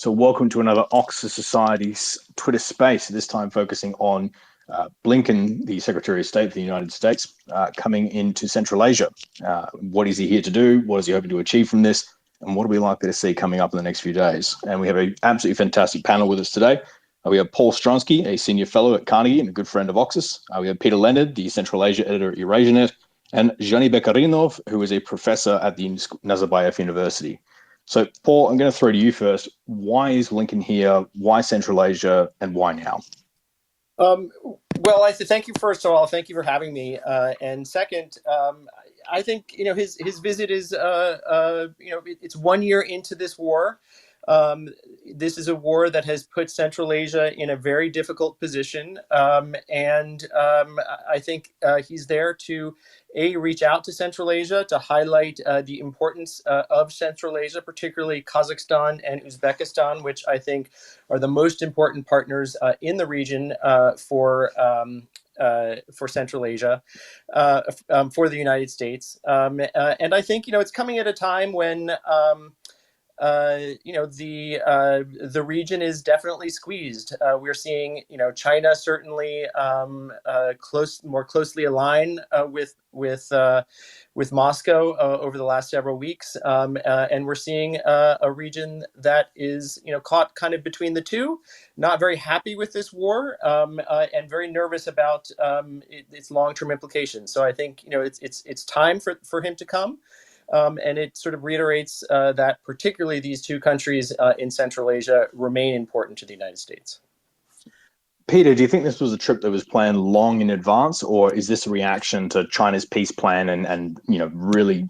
So welcome to another Oxus Society's Twitter space, this time focusing on Blinken, the Secretary of State of the United States, coming into Central Asia. What is he here to do? What is he hoping to achieve from this? And what are we likely to see coming up in the next few days? And we have an absolutely fantastic panel with us today. We have Paul Stronski, a senior fellow at Carnegie and a good friend of Oxus. We have Peter Leonard, the Central Asia editor at Eurasianet, and Zhanibek Arynov, who is a professor at the Nazerbayev University. So, Paul, I'm going to throw to you first. Why is Blinken here? Why Central Asia? And why now? Well, thank you, first of all. Thank you for having me. And second, I think, his visit is, it's 1 year into this war. This is a war that has put Central Asia in a very difficult position. And I think he's there to, reach out to Central Asia, to highlight the importance of Central Asia, particularly Kazakhstan and Uzbekistan, which I think are the most important partners in the region for Central Asia, for the United States. And I think, it's coming at a time when the region is definitely squeezed. We're seeing, China certainly more closely align with Moscow over the last several weeks, and we're seeing a region that is, caught kind of between the two, not very happy with this war, and very nervous about its long-term implications. So I think, it's time for him to come. And it sort of reiterates that particularly these two countries in Central Asia remain important to the United States. Peter, do you think this was a trip that was planned long in advance, or is this a reaction to China's peace plan and really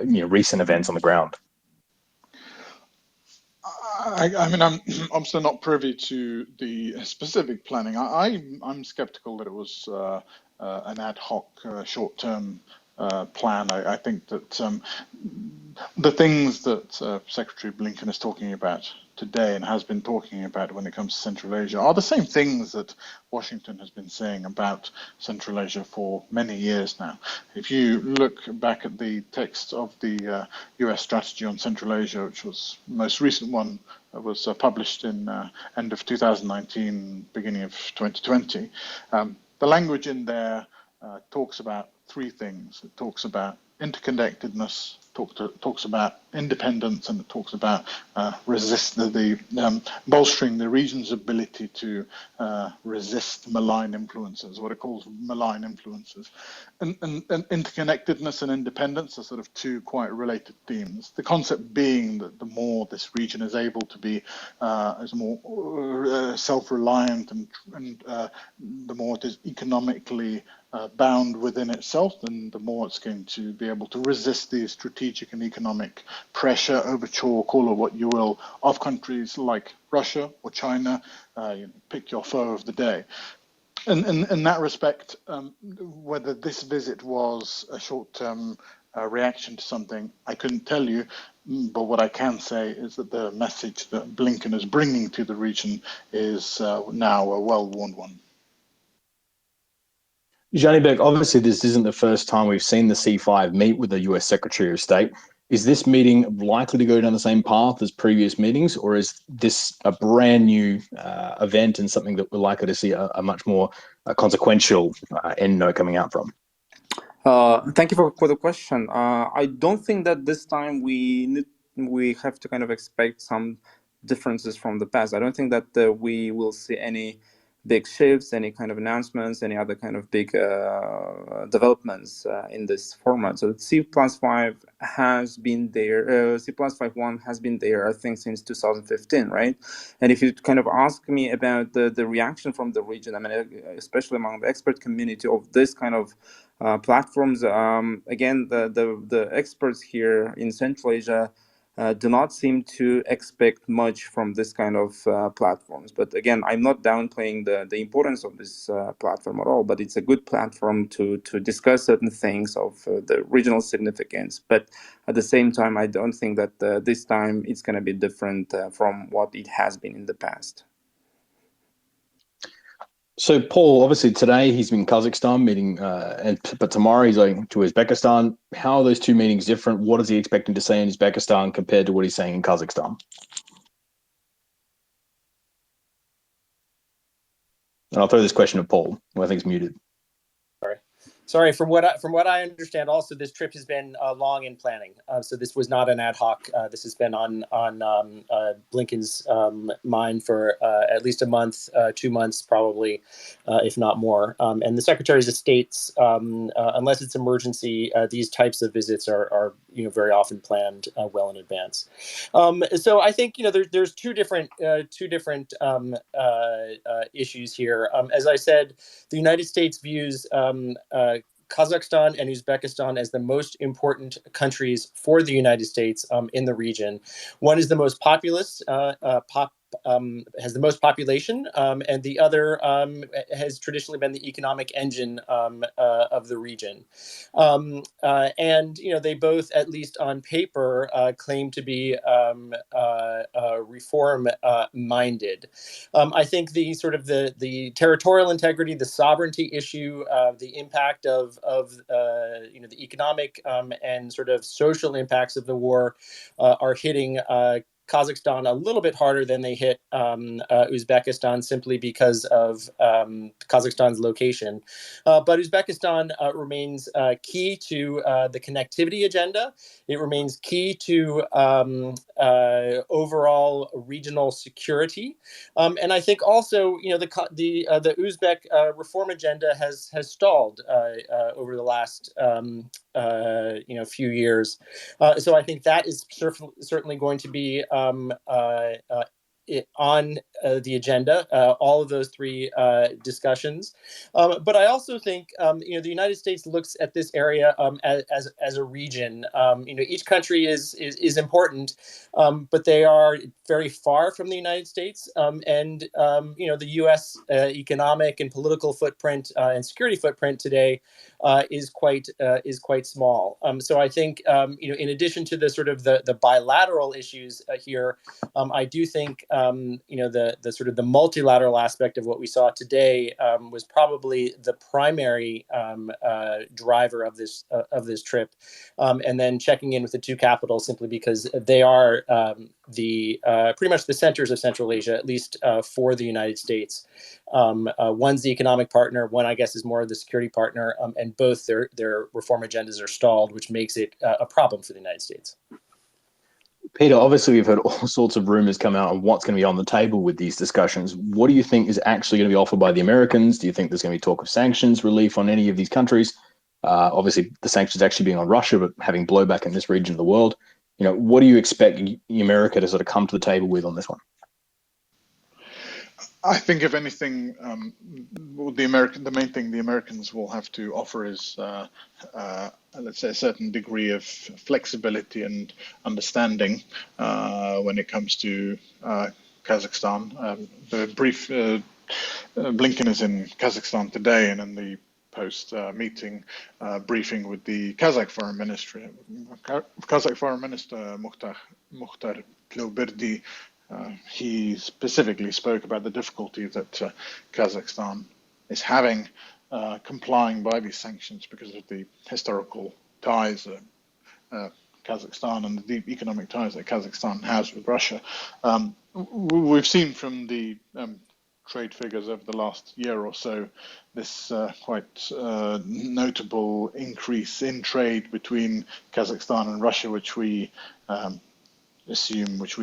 recent events on the ground? I mean, I'm still not privy to the specific planning. I'm skeptical that it was an ad hoc, short-term plan. I think that the things that Secretary Blinken is talking about today and has been talking about when it comes to Central Asia are the same things that Washington has been saying about Central Asia for many years now. If you look back at the text of the US strategy on Central Asia, which was the most recent one, was published in end of 2019, beginning of 2020, the language in there talks about three things. It talks about interconnectedness, talks about independence, and it talks about bolstering the region's ability to resist malign influences, what it calls malign influences. And interconnectedness and independence are sort of two quite related themes. The concept being that the more this region is able to be is more self-reliant and the more it is economically bound within itself, then the more it's going to be able to resist the strategic and economic pressure, overture, call it what you will, of countries like Russia or China. Pick your foe of the day. And in that respect, whether this visit was a short-term reaction to something, I couldn't tell you. But what I can say is that the message that Blinken is bringing to the region is now a well-worn one. Zhanibek, obviously this isn't the first time we've seen the C5 meet with the US Secretary of State. Is this meeting likely to go down the same path as previous meetings, or is this a brand new event and something that we're likely to see a much more consequential end note coming out from? Thank you for the question. I don't think that this time we have to kind of expect some differences from the past. I don't think that we will see any big shifts, any kind of announcements, any other kind of big developments in this format. So C+5 has been there, C+5.1 has been there, I think, since 2015, right? And if you kind of ask me about the reaction from the region, I mean, especially among the expert community of this kind of platforms, again, the experts here in Central Asia do not seem to expect much from this kind of platforms. But again, I'm not downplaying the importance of this platform at all, but it's a good platform to discuss certain things of the regional significance. But at the same time, I don't think that this time it's going to be different from what it has been in the past. So, Paul, obviously today he's in Kazakhstan meeting, but tomorrow he's going to Uzbekistan. How are those two meetings different? What is he expecting to say in Uzbekistan compared to what he's saying in Kazakhstan? And I'll throw this question to Paul, who I think is muted. Sorry. From what I understand, also this trip has been long in planning. So this was not an ad hoc. This has been on Blinken's mind for at least a month, 2 months, probably, if not more. And the secretaries of states, unless it's emergency, these types of visits are very often planned well in advance. So I think there's two different issues here. As I said, the United States views Kazakhstan and Uzbekistan as the most important countries for the United States in the region. One is the most populous, has the most population, and the other has traditionally been the economic engine of the region. And they both, at least on paper, claim to be reform minded. I think the territorial integrity, the sovereignty issue, the impact of the economic and sort of social impacts of the war are hitting Kazakhstan a little bit harder than they hit Uzbekistan, simply because of Kazakhstan's location. But Uzbekistan remains key to the connectivity agenda. It remains key to overall regional security. And I think also, the Uzbek reform agenda has stalled over the last few years. So I think that is certainly going to be on the agenda, all of those three discussions. But I also think the United States looks at this area as a region. Each country is important, but they are very far from the United States. And the U.S. Economic and political footprint and security footprint today is quite small. So I think in addition to the sort of the bilateral issues here, I do think the sort of the multilateral aspect of what we saw today was probably the primary driver of this trip, and then checking in with the two capitals simply because they are pretty much the centers of Central Asia, at least for the United States. One's the economic partner, one I guess is more of the security partner, and both their reform agendas are stalled, which makes it a problem for the United States. Peter, obviously we've heard all sorts of rumors come out on what's going to be on the table with these discussions. What do you think is actually going to be offered by the Americans? Do you think there's going to be talk of sanctions relief on any of these countries? Obviously, the sanctions actually being on Russia, but having blowback in this region of the world. What do you expect America to sort of come to the table with on this one? I think, if anything, the main thing the Americans will have to offer is, let's say, a certain degree of flexibility and understanding when it comes to Kazakhstan. The brief Blinken is in Kazakhstan today, and in the post-meeting briefing with the Kazakh Foreign Minister, Mukhtar Tloberdi, he specifically spoke about the difficulty that Kazakhstan is having complying by these sanctions because of the historical ties Kazakhstan and the deep economic ties that Kazakhstan has with Russia. We've seen from the trade figures over the last year or so this quite notable increase in trade between Kazakhstan and Russia, which we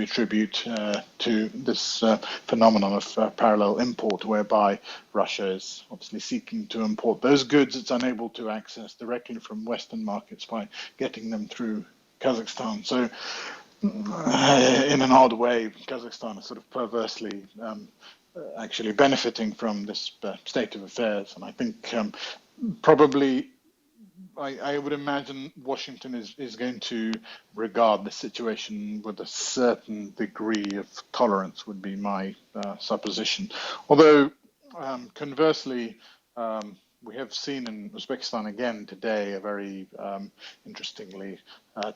attribute to this phenomenon of parallel import, whereby Russia is obviously seeking to import those goods it's unable to access directly from Western markets by getting them through Kazakhstan. So in an odd way, Kazakhstan is sort of perversely actually benefiting from this state of affairs. And I think probably I would imagine Washington is going to regard the situation with a certain degree of tolerance, would be my supposition. Although, conversely, we have seen in Uzbekistan again today a very interestingly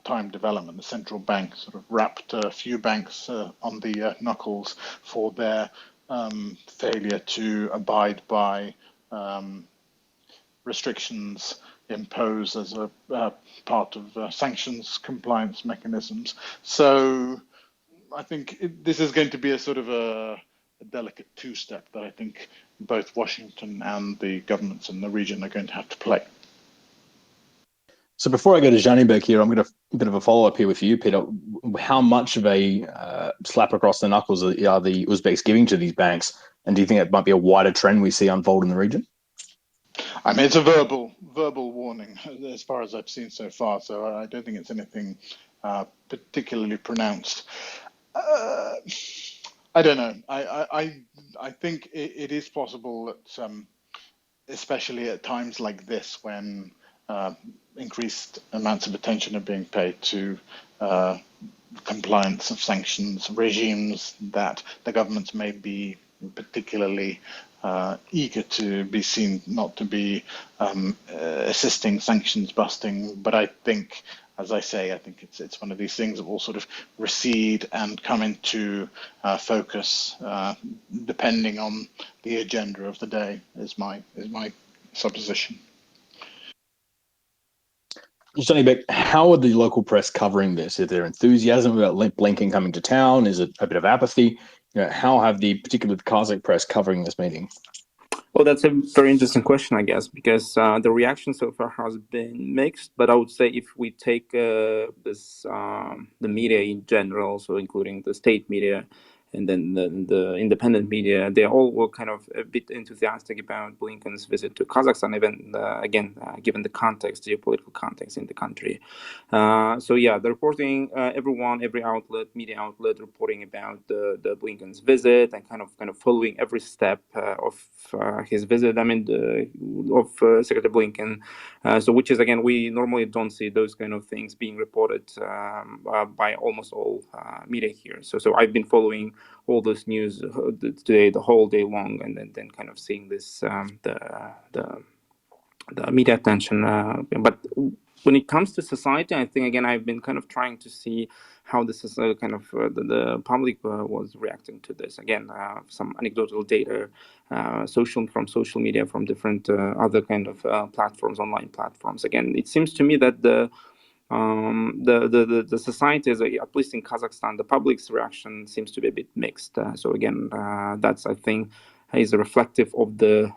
timed development. The central bank sort of rapped a few banks on the knuckles for their failure to abide by restrictions imposed as a part of sanctions compliance mechanisms. So I think this is going to be a sort of a delicate two-step that I think both Washington and the governments in the region are going to have to play. So before I go to Zhanibek here, I'm going to a bit of a follow-up here with you, Peter. How much of a slap across the knuckles are the Uzbeks giving to these banks? And do you think it might be a wider trend we see unfold in the region? I mean, it's a verbal warning as far as I've seen so far, so I don't think it's anything particularly pronounced. I don't know. I think it is possible that, especially at times like this, when increased amounts of attention are being paid to compliance of sanctions regimes, that the governments may be particularly eager to be seen not to be assisting sanctions busting. But I think, as I say, I think it's one of these things that will sort of recede and come into focus depending on the agenda of the day. Is my supposition. Zhanibek, how are the local press covering this? Is there enthusiasm about Blinken coming to town? Is it a bit of apathy? How have the particularly the Kazakh press covering this meeting? Well, that's a very interesting question, I guess, because the reaction so far has been mixed. But I would say if we take the media in general, so including the state media and then the independent media, they all were kind of a bit enthusiastic about Blinken's visit to Kazakhstan, even given the context, geopolitical context in the country. So yeah, the reporting, every outlet, media outlet, reporting about the Blinken's visit and kind of following every step of his visit. I mean, of Secretary Blinken. So which is, again, we normally don't see those kind of things being reported by almost all media here. So I've been following all this news today, the whole day long, and then kind of seeing this the media attention. But when it comes to society, I think, again, I've been kind of trying to see how this is the public was reacting to this. Again, some anecdotal data, from social media, from different other kind of platforms, online platforms. Again, it seems to me that the society, at least in Kazakhstan, the public's reaction seems to be a bit mixed. So again, that's, I think, is reflective of the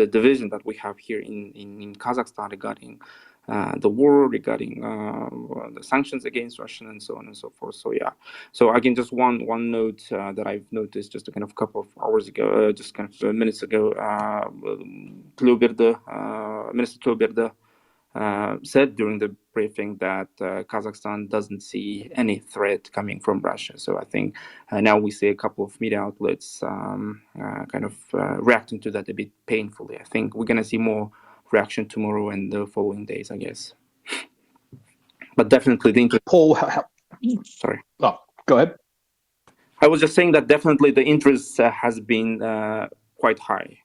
division that we have here in Kazakhstan regarding the war, regarding the sanctions against Russia, and so on and so forth. So yeah. So again, just one note that I've noticed just a kind of couple of hours ago, just kind of minutes ago, Minister Tolberde said during the briefing that Kazakhstan doesn't see any threat coming from Russia. So I think now we see a couple of media outlets reacting to that a bit painfully. I think we're going to see more reaction tomorrow and the following days, I guess. But definitely the interest... Paul, sorry. Oh, go ahead. I was just saying that definitely the interest has been quite high.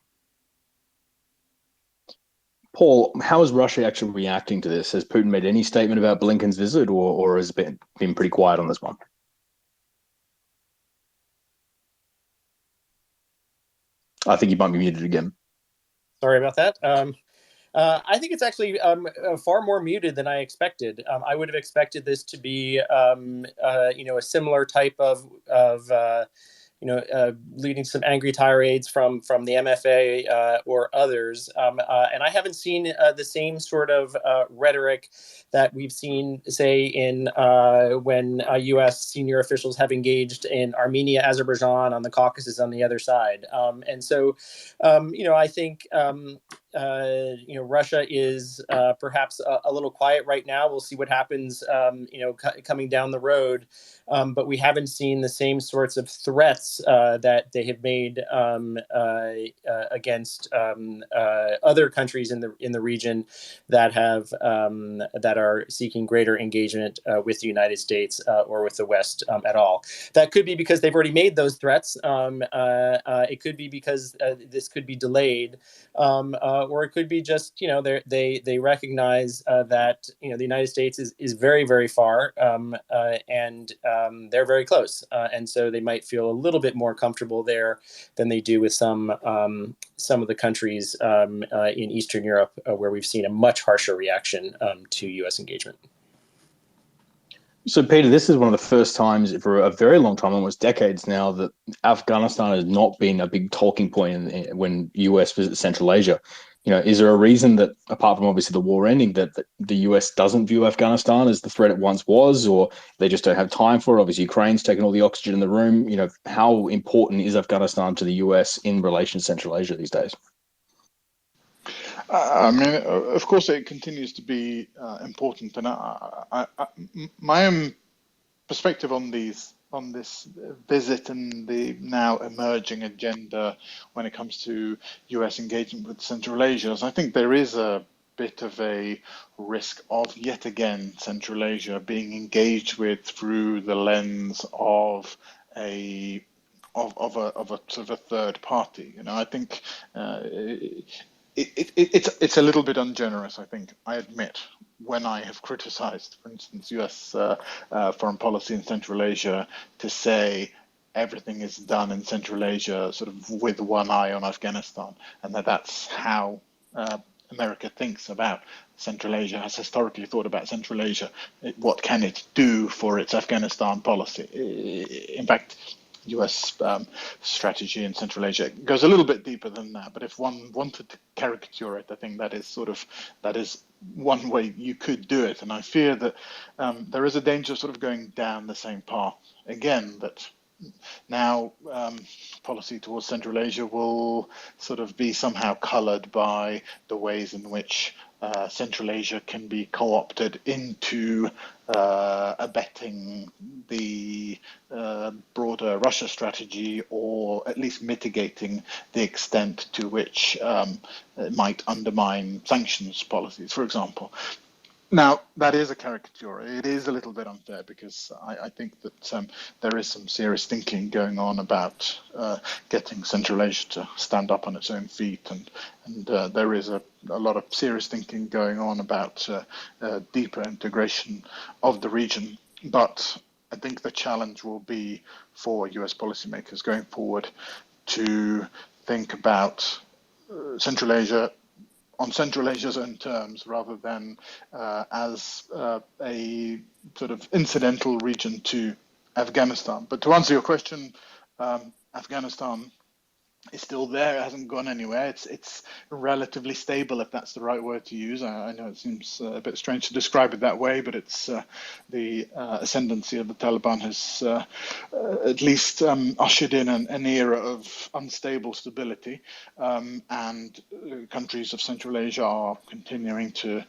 Paul, how is Russia actually reacting to this? Has Putin made any statement about Blinken's visit, or has it been pretty quiet on this one? I think you might be muted again. Sorry about that. I think it's actually far more muted than I expected. I would have expected this to be, a similar type of leading some angry tirades from the MFA or others. And I haven't seen the same sort of rhetoric that we've seen, say, in when U.S. senior officials have engaged in Armenia, Azerbaijan, on the Caucasus on the other side. And so, I think, Russia is perhaps a little quiet right now. We'll see what happens, coming down the road. But we haven't seen the same sorts of threats that they have made against other countries in the region that are seeking greater engagement with the United States or with the West at all. That could be because they've already made those threats. It could be because this could be delayed, or it could be just they recognize that the United States is very, very far, and they're very close, and so they might feel a little bit more comfortable there than they do with some of the countries in Eastern Europe, where we've seen a much harsher reaction to U.S. engagement. So, Peter, this is one of the first times for a very long time, almost decades now, that Afghanistan has not been a big talking point when US visits Central Asia. Is there a reason that, apart from obviously the war ending, that the US doesn't view Afghanistan as the threat it once was, or they just don't have time for it? Obviously, Ukraine's taken all the oxygen in the room. How important is Afghanistan to the US in relation to Central Asia these days? I mean, of course, it continues to be important, and my own perspective on this visit and the now emerging agenda when it comes to US engagement with Central Asia is I think there is a bit of a risk of yet again Central Asia being engaged with through the lens of a sort of a third party. I think it's a little bit ungenerous, I think, I admit, when I have criticized, for instance, US foreign policy in Central Asia, to say everything is done in Central Asia sort of with one eye on Afghanistan, and that's how America thinks about Central Asia, has historically thought about Central Asia. What can it do for its Afghanistan policy? In fact, US strategy in Central Asia goes a little bit deeper than that. But if one wanted to caricature it, I think that is one way you could do it. And I fear that there is a danger of sort of going down the same path again, that now policy towards Central Asia will sort of be somehow colored by the ways in which Central Asia can be co-opted into abetting the broader Russia strategy, or at least mitigating the extent to which it might undermine sanctions policies, for example. Now, that is a caricature. It is a little bit unfair because I think that there is some serious thinking going on about getting Central Asia to stand up on its own feet, and there is a lot of serious thinking going on about deeper integration of the region. But I think the challenge will be for US policymakers going forward to think about Central Asia on Central Asia's own terms, rather than as a sort of incidental region to Afghanistan. But to answer your question, Afghanistan is still there. It hasn't gone anywhere. It's relatively stable, if that's the right word to use. I know it seems a bit strange to describe it that way, but it's the ascendancy of the Taliban has at least ushered in an era of unstable stability, and countries of Central Asia are continuing to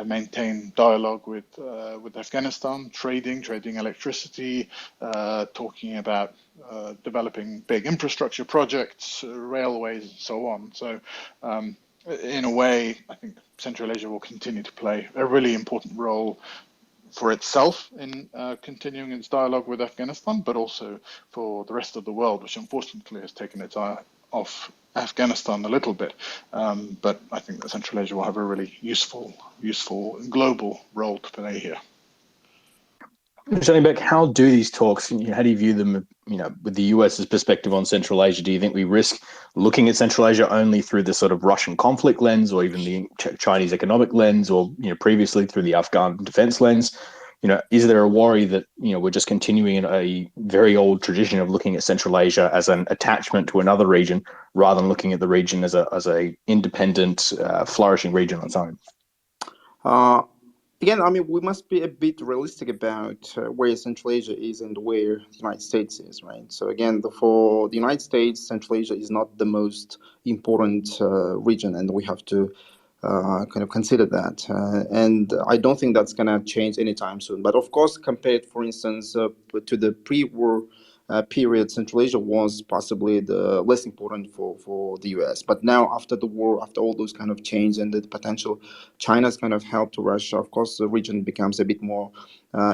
maintain dialogue with Afghanistan, trading electricity, talking about developing big infrastructure projects, railways, and so on. So in a way, I think Central Asia will continue to play a really important role for itself in continuing its dialogue with Afghanistan, but also for the rest of the world, which unfortunately has taken its eye off Afghanistan a little bit. But I think that Central Asia will have a really useful global role to play here. Zhanibek, how do these talks, how do you view them, with the US's perspective on Central Asia? Do you think we risk looking at Central Asia only through the sort of Russian conflict lens, or even the Chinese economic lens, or, previously through the Afghan defense lens? Is there a worry that, we're just continuing in a very old tradition of looking at Central Asia as an attachment to another region, rather than looking at the region as a independent, flourishing region on its own? Again, I mean, we must be a bit realistic about where Central Asia is and where the United States is, right? So again, for the United States, Central Asia is not the most important region, and we have to kind of consider that. And I don't think that's going to change anytime soon. But of course, compared, for instance, to the pre-war period, Central Asia was possibly the less important for the US. But now, after the war, after all those kind of change and the potential China's kind of help to Russia, of course, the region becomes a bit more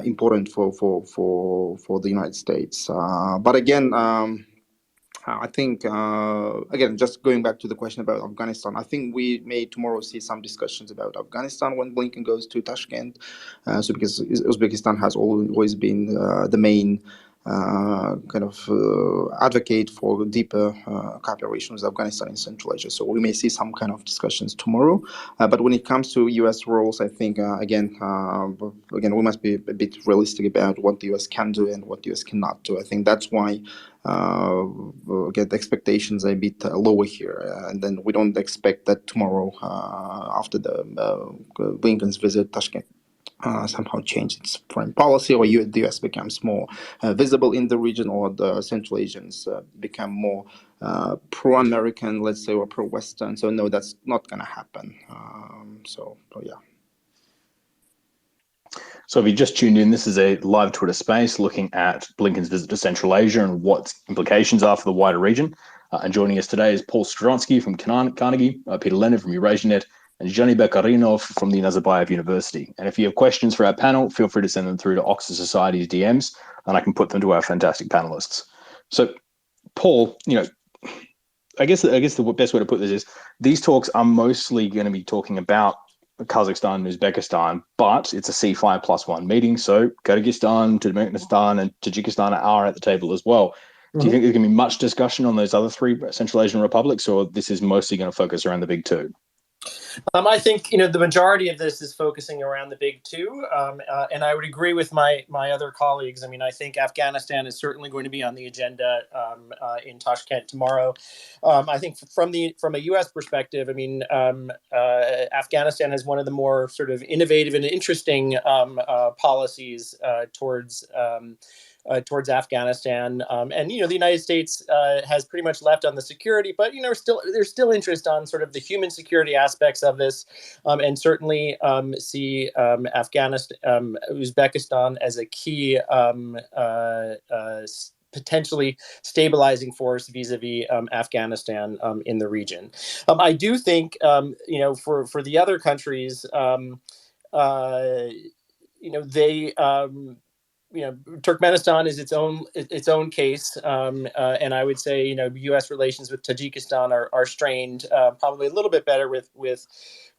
important for the United States. But again, I think, again, just going back to the question about Afghanistan, I think we may tomorrow see some discussions about Afghanistan when Blinken goes to Tashkent. So because Uzbekistan has always been the main advocate for deeper cooperation with Afghanistan in Central Asia. So we may see some kind of discussions tomorrow. But when it comes to U.S. roles, I think again we must be a bit realistic about what the U.S. can do and what the U.S. cannot do. I think that's why the expectations are a bit lower here, and then we don't expect that tomorrow after the Blinken's visit Tashkent somehow change its foreign policy, or the U.S. becomes more visible in the region, or the Central Asians become more pro-American, let's say, or pro-Western. So no, that's not going to happen. So yeah. So if you just tuned in, this is a live Twitter space looking at Blinken's visit to Central Asia and what implications are for the wider region. And joining us today is Paul Stronski from Carnegie, Peter Leonard from Eurasianet, and Zhanibek Arynov from the Nazerbayev University. And if you have questions for our panel, feel free to send them through to Oxus Society's DMs, and I can put them to our fantastic panelists. So, Paul, I guess the best way to put this is these talks are mostly going to be talking about Kazakhstan and Uzbekistan, but it's a C5+1 meeting, so Kyrgyzstan, Turkmenistan, and Tajikistan are at the table as well. Mm-hmm. Do you think there's going to be much discussion on those other three Central Asian republics, or this is mostly going to focus around the big two? I think the majority of this is focusing around the big two, and I would agree with my other colleagues. I mean, I think Afghanistan is certainly going to be on the agenda in Tashkent tomorrow. I think from a U.S. perspective, I mean, Afghanistan has one of the more sort of innovative and interesting policies towards Afghanistan, and the United States has pretty much left on the security, but there's still interest on sort of the human security aspects of this, and certainly see Afghanistan, Uzbekistan as a key potentially stabilizing force vis-a-vis Afghanistan in the region. I do think for the other countries, they. Turkmenistan is its own case, and I would say U.S. relations with Tajikistan are strained, probably a little bit better with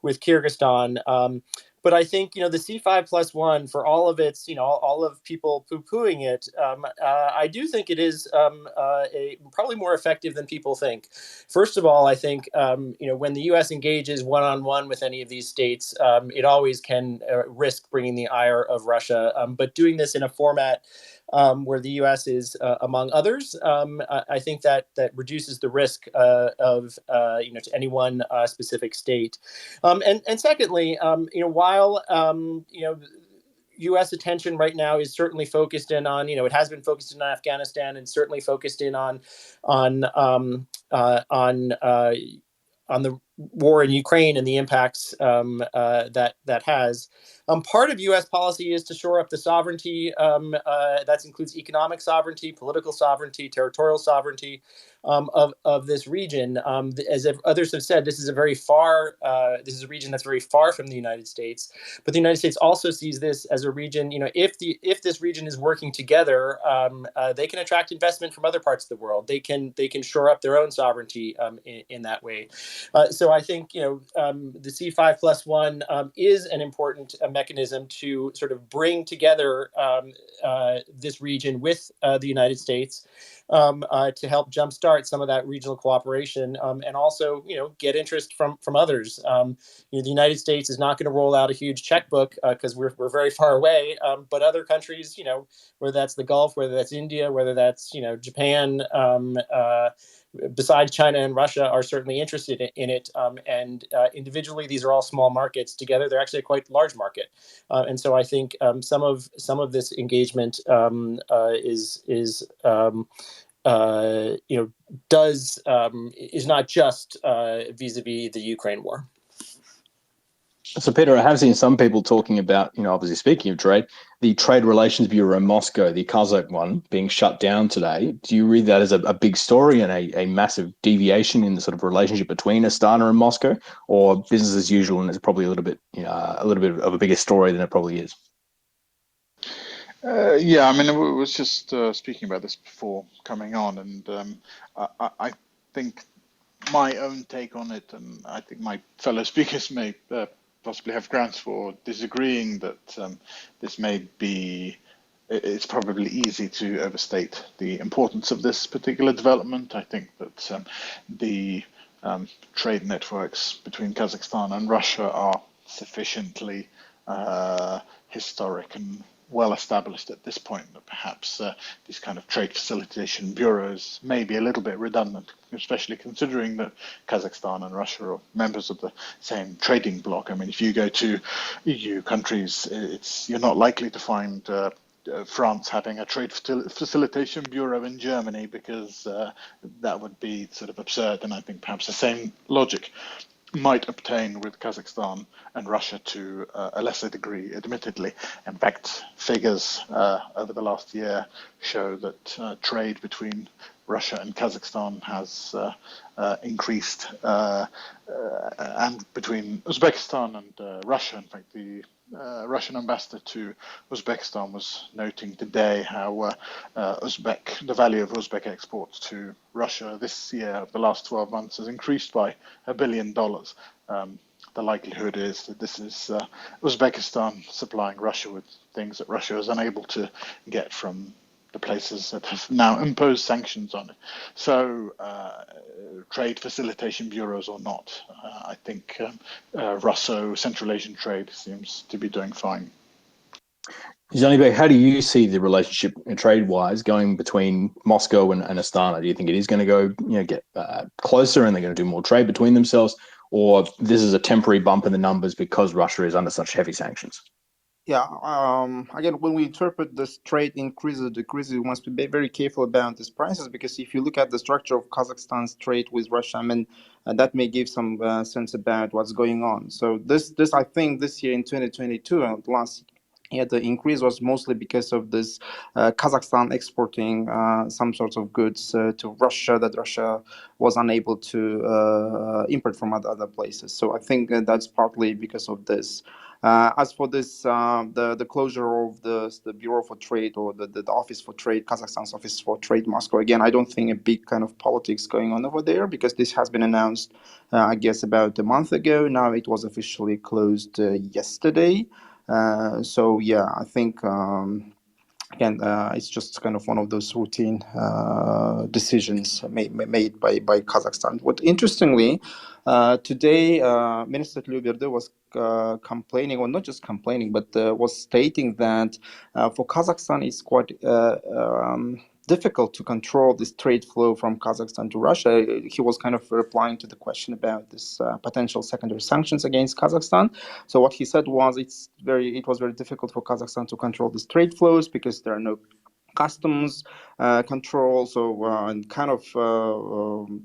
Kyrgyzstan. But I think the C5+1, for all of its all of people poo-pooing it, I do think it is probably more effective than people think. First of all, I think when the U.S. engages one-on-one with any of these states, it always can risk bringing the ire of Russia. But doing this in a format where the U.S. is among others, I think that reduces the risk of to any one specific state. And secondly, while U.S. attention right now is certainly focused in on it has been focused in on Afghanistan, and certainly focused in on the war in Ukraine and the impacts that has. Part of U.S. policy is to shore up the sovereignty. That includes economic sovereignty, political sovereignty, territorial sovereignty of this region. As others have said, this is a region that's very far from the United States. But the United States also sees this as a region. If this region is working together, they can attract investment from other parts of the world. They can shore up their own sovereignty in that way. So I think the C5+1 is an important mechanism to sort of bring together this region with the United States to help jumpstart some of that regional cooperation, and also get interest from others. The United States is not going to roll out a huge checkbook because we're very far away, but other countries, whether that's the Gulf, whether that's India, whether that's Japan, besides China and Russia, are certainly interested in it. And individually, these are all small markets. Together, they're actually a quite large market. And so I think some of this engagement is not just vis-a-vis the Ukraine war. So, Peter, I have seen some people talking about, obviously speaking of trade, the Trade Relations Bureau in Moscow, the Kazakh one, being shut down today. Do you read that as a big story and a massive deviation in the sort of relationship between Astana and Moscow, or business as usual, and it's probably a little bit of a bigger story than it probably is? Yeah, I mean, I was just speaking about this before coming on, and I think my own take on it, and I think my fellow speakers may possibly have grounds for disagreeing, that this may be it's probably easy to overstate the importance of this particular development. I think that the trade networks between Kazakhstan and Russia are sufficiently historic and well established at this point that perhaps these kind of trade facilitation bureaus may be a little bit redundant, especially considering that Kazakhstan and Russia are members of the same trading bloc. I mean, if you go to EU countries, you're not likely to find France having a trade facilitation bureau in Germany, because that would be sort of absurd. And I think perhaps the same logic might obtain with Kazakhstan and Russia to a lesser degree, admittedly. In fact, figures over the last year show that trade between Russia and Kazakhstan has increased, and between Uzbekistan and Russia. In fact, the Russian ambassador to Uzbekistan was noting today how the value of Uzbek exports to Russia this year, over the last 12 months, has increased by $1 billion. The likelihood is that this is Uzbekistan supplying Russia with things that Russia is unable to get from the places that have now imposed sanctions on it. So trade facilitation bureaus or not, I think Russo Central Asian trade seems to be doing fine. Zhanibek, how do you see the relationship trade-wise going between Moscow and Astana? Do you think it is going to go, get closer, and they're going to do more trade between themselves, or this is a temporary bump in the numbers because Russia is under such heavy sanctions? Yeah, again, when we interpret this trade increases or decreases, we must be very careful about these prices, because if you look at the structure of Kazakhstan's trade with Russia, I mean, that may give some sense about what's going on. So this I think this year in 2022 and last year, the increase was mostly because of this Kazakhstan exporting some sorts of goods to Russia that Russia was unable to import from other places. So I think that's partly because of this. As for this, the closure of the Bureau for Trade, or the Office for Trade, Kazakhstan's Office for Trade, Moscow, again, I don't think a big kind of politics going on over there, because this has been announced, I guess, about a month ago. Now it was officially closed yesterday. So yeah, I think again, it's just kind of one of those routine decisions made by Kazakhstan. What interestingly, today, Minister Leonard was complaining, or not just complaining, but was stating that for Kazakhstan, it's quite difficult to control this trade flow from Kazakhstan to Russia. He was kind of replying to the question about this potential secondary sanctions against Kazakhstan. So what he said was it was very difficult for Kazakhstan to control these trade flows because there are no customs control. So and kind of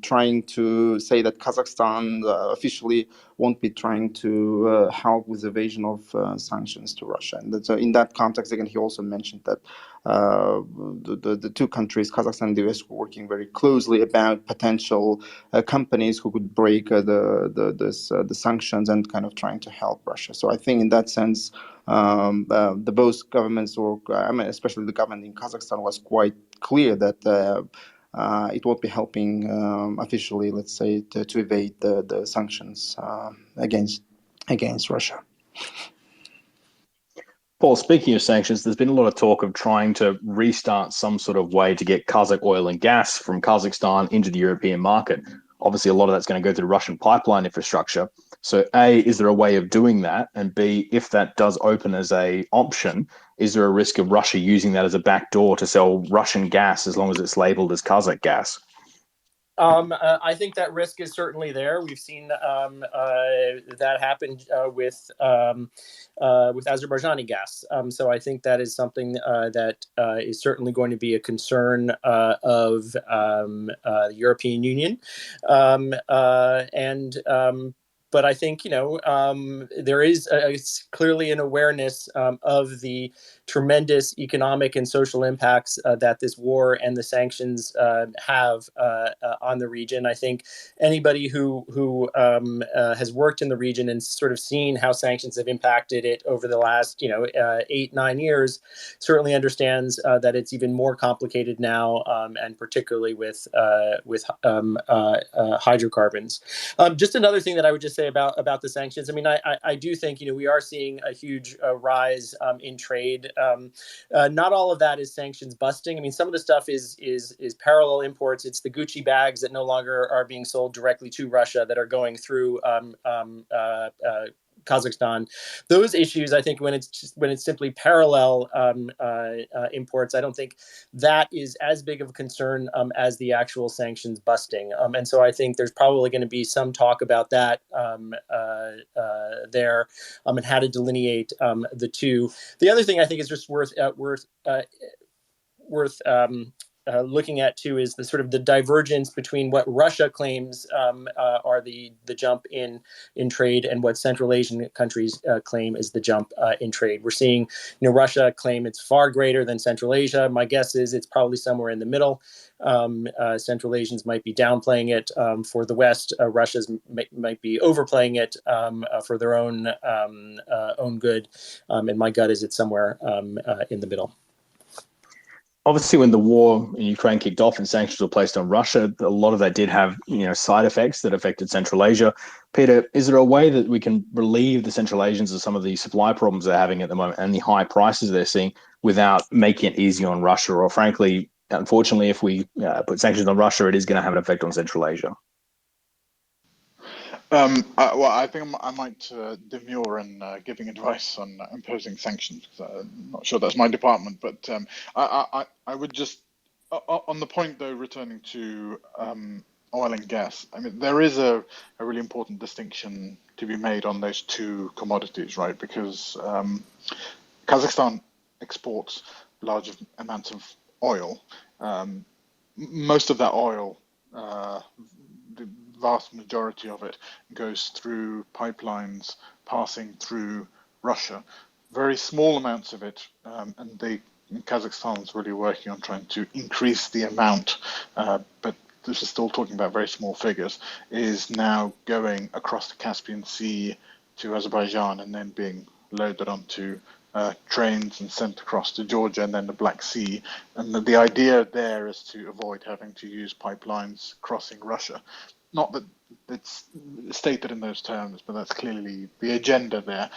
trying to say that Kazakhstan officially won't be trying to help with evasion of sanctions to Russia. And so in that context, again, he also mentioned that the two countries, Kazakhstan and the US, were working very closely about potential companies who could break the sanctions and kind of trying to help Russia. So I think in that sense, the both governments, or especially the government in Kazakhstan, was quite clear that it won't be helping officially, let's say, to evade the sanctions against Russia. Paul, speaking of sanctions, there's been a lot of talk of trying to restart some sort of way to get Kazakh oil and gas from Kazakhstan into the European market. Obviously, a lot of that's going to go through Russian pipeline infrastructure. So A, is there a way of doing that? And B, if that does open as an option, is there a risk of Russia using that as a backdoor to sell Russian gas as long as it's labeled as Kazakh gas? I think that risk is certainly there. We've seen that happen with Azerbaijani gas. So I think that is something that is certainly going to be a concern of the European Union. But I think, there is it's clearly an awareness of the tremendous economic and social impacts that this war and the sanctions have on the region. I think anybody who has worked in the region and sort of seen how sanctions have impacted it over the last 8-9 years certainly understands that it's even more complicated now, and particularly with hydrocarbons. Just another thing that I would just say say about the sanctions. I mean, I do think, we are seeing a huge rise in trade. Not all of that is sanctions busting. I mean, some of the stuff is parallel imports. It's the Gucci bags that no longer are being sold directly to Russia that are going through Kazakhstan. Those issues, I think, when it's simply parallel imports, I don't think that is as big of a concern as the actual sanctions busting. And so I think there's probably going to be some talk about that there, and how to delineate the two. The other thing I think is just worth looking at too is the sort of the divergence between what Russia claims are the jump in trade and what Central Asian countries claim is the jump in trade. We're seeing, Russia claim it's far greater than Central Asia. My guess is it's probably somewhere in the middle. Central Asians might be downplaying it for the West. Russia's might be overplaying it for their own good. And my gut is it's somewhere in the middle. Obviously, when the war in Ukraine kicked off and sanctions were placed on Russia, a lot of that did have, side effects that affected Central Asia. Peter, is there a way that we can relieve the Central Asians of some of the supply problems they're having at the moment and the high prices they're seeing without making it easy on Russia? Or frankly, unfortunately, if we put sanctions on Russia, it is going to have an effect on Central Asia. I think I might demur in giving advice on imposing sanctions, because I'm not sure that's my department. But I would just, on the point though, returning to oil and gas, I mean, there is a really important distinction to be made on those two commodities, right? Because Kazakhstan exports large amounts of oil. Most of that oil, the vast majority of it, goes through pipelines passing through Russia. Very small amounts of it, and Kazakhstan is really working on trying to increase the amount, but this is still talking about very small figures, is now going across the Caspian Sea to Azerbaijan and then being loaded onto trains and sent across to Georgia and then the Black Sea. And the idea there is to avoid having to use pipelines crossing Russia. Not that it's stated in those terms, but that's clearly the agenda there.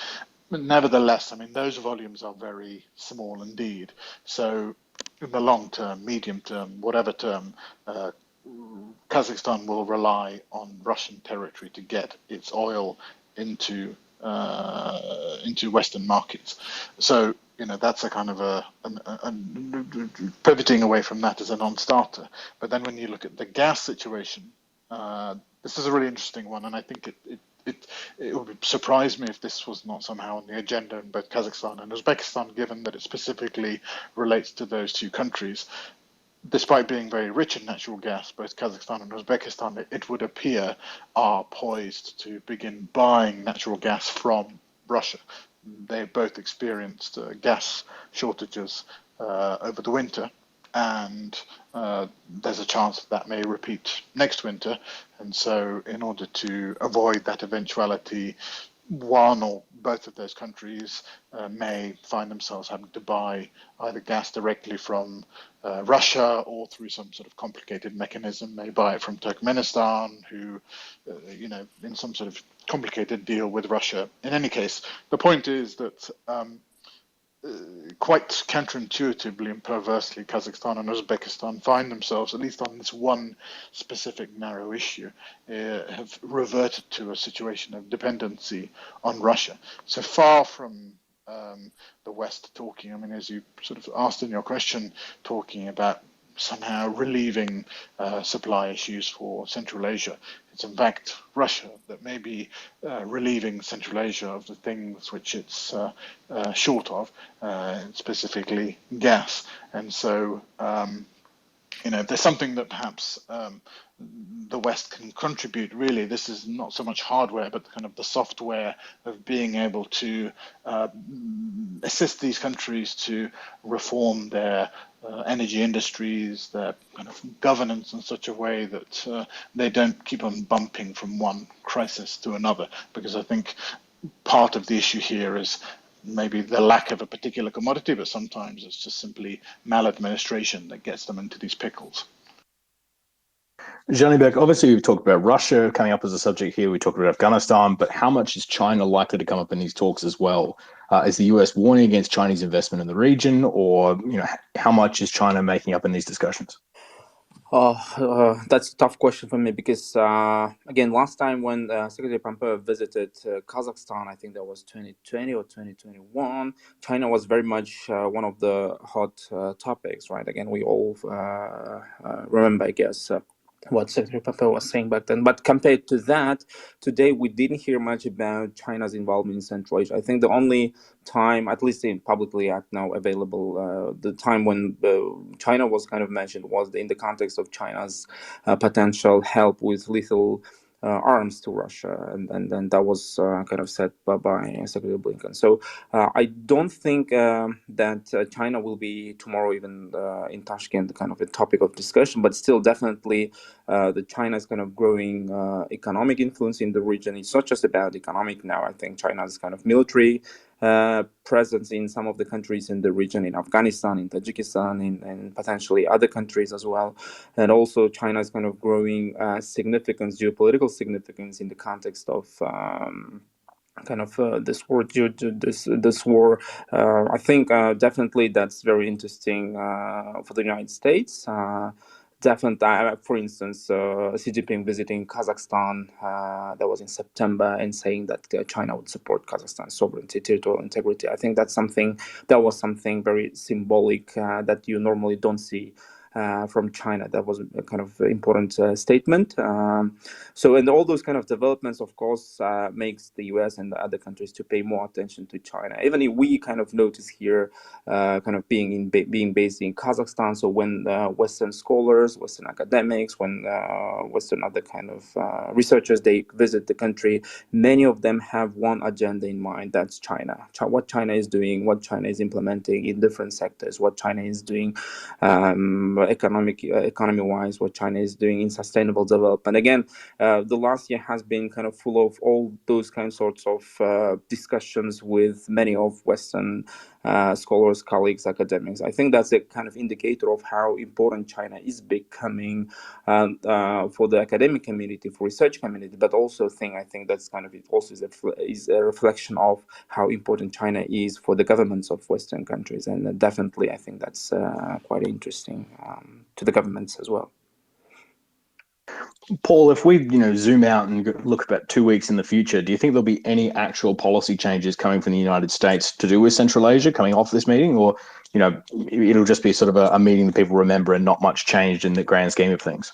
But nevertheless, I mean, those volumes are very small indeed. So in the long term, medium term, whatever term, Kazakhstan will rely on Russian territory to get its oil into Western markets. So, that's a kind of a pivoting away from that as a non-starter. But then when you look at the gas situation, this is a really interesting one, and I think it would surprise me if this was not somehow on the agenda in both Kazakhstan and Uzbekistan, given that it specifically relates to those two countries. Despite being very rich in natural gas, both Kazakhstan and Uzbekistan, it would appear, are poised to begin buying natural gas from Russia. They both experienced gas shortages over the winter, and there's a chance that may repeat next winter. And so in order to avoid that eventuality, one or both of those countries may find themselves having to buy either gas directly from Russia or through some sort of complicated mechanism, may buy it from Turkmenistan, who, in some sort of complicated deal with Russia. In any case, the point is that quite counterintuitively and perversely, Kazakhstan and Uzbekistan find themselves, at least on this one specific narrow issue, have reverted to a situation of dependency on Russia. So far from the West talking, I mean, as you sort of asked in your question, talking about somehow relieving supply issues for Central Asia. It's in fact Russia that may be relieving Central Asia of the things which it's short of, specifically gas. And so, if there's something that perhaps the West can contribute, really, this is not so much hardware, but kind of the software of being able to assist these countries to reform their energy industries, their kind of governance in such a way that they don't keep on bumping from one crisis to another. Because I think part of the issue here is maybe the lack of a particular commodity, but sometimes it's just simply maladministration that gets them into these pickles. Zhanibek, obviously we've talked about Russia coming up as a subject here. We talked about Afghanistan, but how much is China likely to come up in these talks as well? Is the US warning against Chinese investment in the region, or how much is China making up in these discussions? That's a tough question for me because, again, last time when Secretary Pompeo visited Kazakhstan, I think that was 2020 or 2021, China was very much one of the hot topics, right? Again, we all remember, I guess, what Secretary Pompeo was saying back then. But compared to that, today we didn't hear much about China's involvement in Central Asia. I think the only time, at least in publicly now available, the time when China was kind of mentioned was in the context of China's potential help with lethal arms to Russia, and then that was kind of said by Secretary Blinken. So I don't think that China will be tomorrow even in Tashkent kind of a topic of discussion, but still definitely the China's kind of growing economic influence in the region. It's not just about economic now. I think China's kind of military presence in some of the countries in the region, in Afghanistan, in Tajikistan, and potentially other countries as well. And also China is kind of growing significance, geopolitical significance in the context of this war. This war, I think definitely that's very interesting for the United States. Definitely, for instance, Xi Jinping visiting Kazakhstan, that was in September, and saying that China would support Kazakhstan's sovereignty, territorial integrity. I think that was something very symbolic that you normally don't see from China. That was a kind of important statement. And all those kind of developments, of course, makes the US and the other countries to pay more attention to China. Even if we kind of notice here, kind of being based in Kazakhstan. So when Western scholars, Western academics, when Western other kind of researchers, they visit the country, many of them have one agenda in mind. That's China. What China is doing, what China is implementing in different sectors, what China is doing economy-wise, what China is doing in sustainable development. Again, the last year has been kind of full of all those sorts of discussions with many of Western scholars, colleagues, academics. I think that's a kind of indicator of how important China is becoming for the academic community, for research community, but also I think that's kind of it also is a reflection of how important China is for the governments of Western countries. And definitely, I think that's quite interesting to the governments as well. Paul, if we zoom out and look about 2 weeks in the future, do you think there'll be any actual policy changes coming from the United States to do with Central Asia coming off this meeting, or it'll just be sort of a meeting that people remember and not much changed in the grand scheme of things?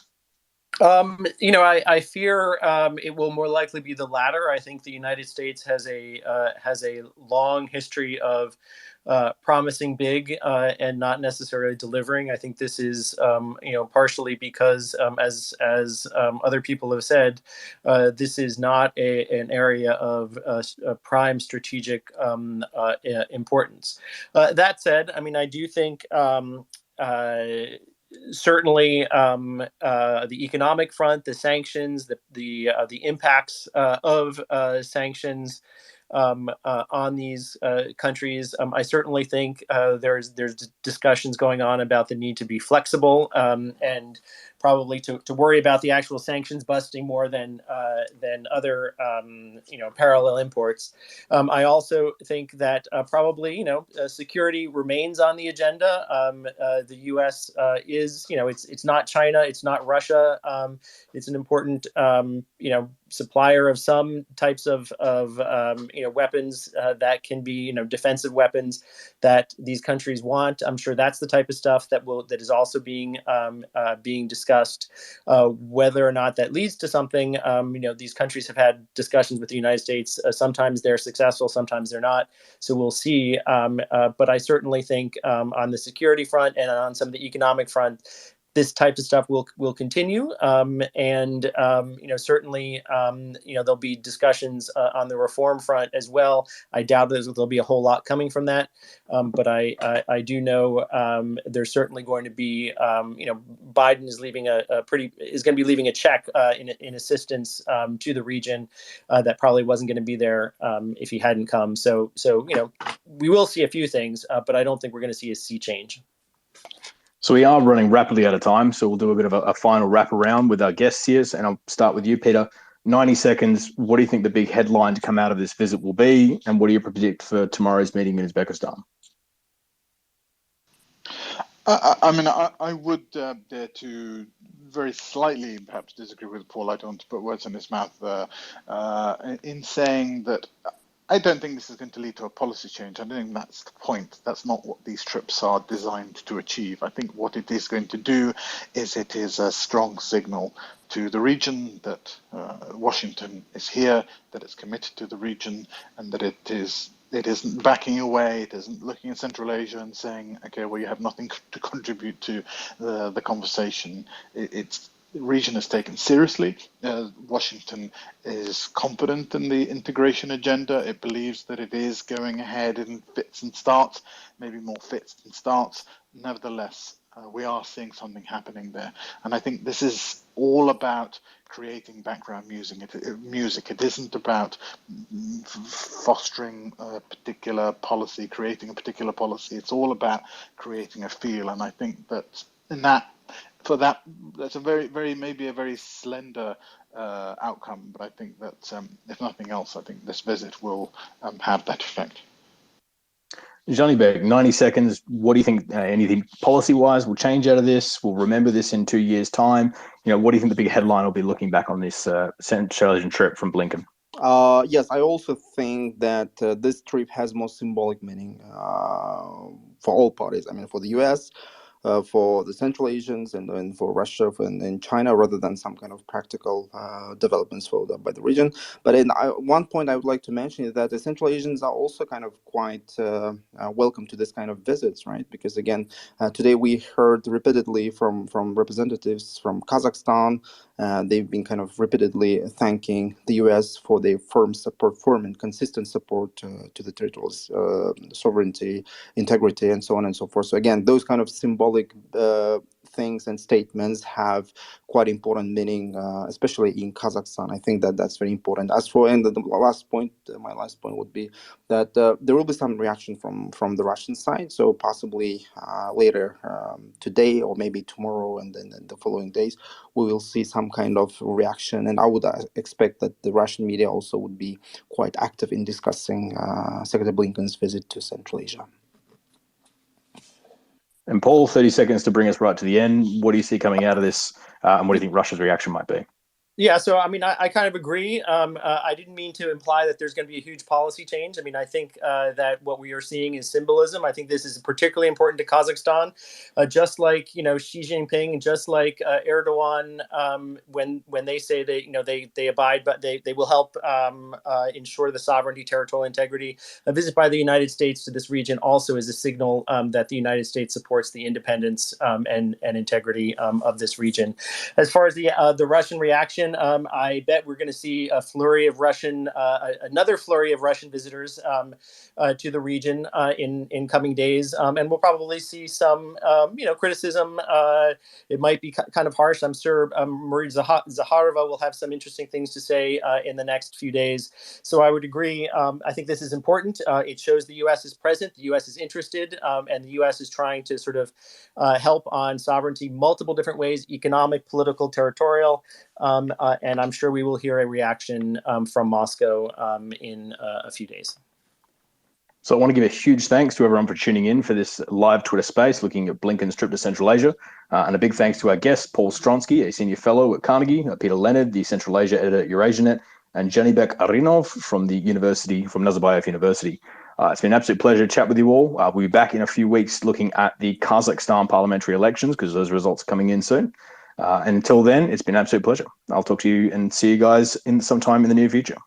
I fear it will more likely be the latter. I think the United States has a long history of promising big and not necessarily delivering. I think this is partially because as other people have said, this is not an area of prime strategic importance. That said, I mean, I do think certainly the economic front, the sanctions, the impacts of sanctions on these countries. I certainly think there's discussions going on about the need to be flexible and probably to worry about the actual sanctions busting more than other parallel imports. I also think that probably security remains on the agenda. The U.S. is it's not China, it's not Russia. It's an important supplier of some types of weapons that can be defensive weapons that these countries want. I'm sure that's the type of stuff that is also being discussed. Whether or not that leads to something, these countries have had discussions with the United States. Sometimes they're successful, sometimes they're not. So we'll see. But I certainly think on the security front and on some of the economic front, this type of stuff will continue, and certainly there'll be discussions on the reform front as well. I doubt there'll be a whole lot coming from that, but I do know there's certainly going to be Biden is leaving is going to be leaving a check in assistance to the region that probably wasn't going to be there if he hadn't come. So we will see a few things, but I don't think we're going to see a sea change. So we are running rapidly out of time, so we'll do a bit of a final wrap around with our guests here. And I'll start with you, Peter. 90 seconds. What do you think the big headline to come out of this visit will be? And what do you predict for tomorrow's meeting in Uzbekistan? I would dare to very slightly perhaps disagree with Paul. I don't want to put words in his mouth in saying that I don't think this is going to lead to a policy change. I don't think that's the point. That's not what these trips are designed to achieve. I think what it is going to do is it is a strong signal to the region that Washington is here, that it's committed to the region, and that it isn't backing away. It isn't looking at Central Asia and saying, okay, well, you have nothing to contribute to the conversation. The region is taken seriously. Washington is confident in the integration agenda. It believes that it is going ahead in fits and starts, maybe more fits than starts. Nevertheless, we are seeing something happening there. And I think this is all about creating background music. It isn't about fostering a particular policy, creating a particular policy. It's all about creating a feel. And I think that that's a maybe a very slender outcome. But I think that if nothing else, I think this visit will have that effect. Zhanibek, 90 seconds. What do you think? Anything policy-wise will change out of this? We'll remember this in 2 years' time. What do you think the big headline will be looking back on this Central Asian trip from Blinken? Yes, I also think that this trip has more symbolic meaning for all parties. I mean, for the U.S., for the Central Asians, and then for Russia and China, rather than some kind of practical developments by the region. But one point I would like to mention is that the Central Asians are also kind of quite welcome to this kind of visits, right? Because again, today we heard repeatedly from representatives from Kazakhstan. They've been kind of repeatedly thanking the U.S. for their firm and consistent support to the territorial sovereignty, integrity, and so on and so forth. So again, those kind of symbolic things and statements have quite important meaning, especially in Kazakhstan. I think that's very important. As for my last point would be that there will be some reaction from the Russian side. So possibly later today or maybe tomorrow, and then the following days, we will see some kind of reaction. And I would expect that the Russian media also would be quite active in discussing Secretary Blinken's visit to Central Asia. And Paul, 30 seconds to bring us right to the end. What do you see coming out of this, and what do you think Russia's reaction might be? Yeah, so I mean, I kind of agree. I didn't mean to imply that there's going to be a huge policy change. I mean, I think that what we are seeing is symbolism. I think this is particularly important to Kazakhstan, just like Xi Jinping and just like Erdogan. When they say they abide, but they will help ensure the sovereignty, territorial integrity. A visit by the United States to this region also is a signal that the United States supports the independence and integrity of this region. As far as the Russian reaction. I bet we're going to see another flurry of Russian visitors to the region in coming days, and we'll probably see some criticism. It might be kind of harsh. I'm sure Marie Zakharova will have some interesting things to say in the next few days. So I would agree. I think this is important. It shows the U.S. is present, the U.S. is interested, and the U.S. is trying to sort of help on sovereignty multiple different ways: economic, political, territorial. And I'm sure we will hear a reaction from Moscow in a few days. So I want to give a huge thanks to everyone for tuning in for this live Twitter space looking at Blinken's trip to Central Asia. And a big thanks to our guests, Paul Stronski, a senior fellow at Carnegie, Peter Leonard, the Central Asia editor at Eurasianet, and Zhanibek Arynov from Nazarbayev University. It's been an absolute pleasure to chat with you all. We'll be back in a few weeks looking at the Kazakhstan parliamentary elections because those results are coming in soon. And until then, it's been an absolute pleasure. I'll talk to you and see you guys sometime in the near future.